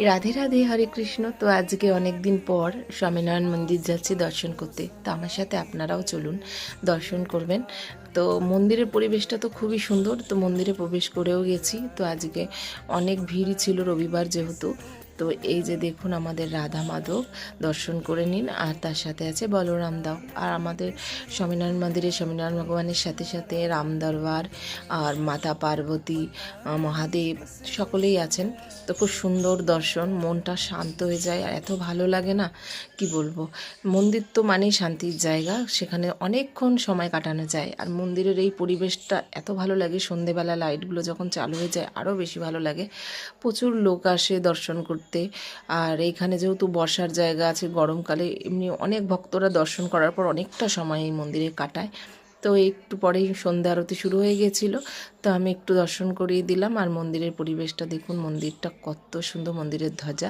রাধে রাধে, হরে কৃষ্ণ। তো আজকে অনেক দিন পর স্বামীনারায়ণ মন্দির যাচ্ছি দর্শন করতে। তো আমার সাথে আপনারাও চলুন, দর্শন করবেন। তো মন্দিরের পরিবেশটা তো খুবই সুন্দর। তো মন্দিরে প্রবেশ করেও গেছি। তো আজকে অনেক ভিড় ছিল, রবিবার যেহেতু। তো এই যে দেখুন, আমাদের রাধা মাধব দর্শন করে নিন, আর তার সাথে আছে বলরাম দাও। আর আমাদের স্বামীনারায়ণ মন্দিরে স্বামীনারায়ণ ভগবানের সাথে সাথে রাম দরবার আর মাতা পার্বতী, মহাদেব সকলেই আছেন। তো খুব সুন্দর দর্শন, মনটা শান্ত হয়ে যায় আর এত ভালো লাগে না, কি বলবো। মন্দির তো মানেই শান্তির জায়গা, সেখানে অনেকক্ষণ সময় কাটানো যায়। আর মন্দিরের এই পরিবেশটা এত ভালো লাগে, সন্ধেবেলা লাইটগুলো যখন চালু হয়ে যায় আরও বেশি ভালো লাগে। প্রচুর লোক আসে দর্শন করতে। আর এইখানে যেহেতু বসার জায়গা আছে, গরমকালে এমনি অনেক ভক্তরা দর্শন করার পর অনেকটা সময় এই মন্দিরে কাটায়। তো একটু পরেই সন্ধ্যা আরতি শুরু হয়ে গেছিলো। তো আমি একটু দর্শন করিয়ে দিলাম। আর মন্দিরের পরিবেশটা দেখুন, মন্দিরটা কত সুন্দর, মন্দিরের ধ্বজা।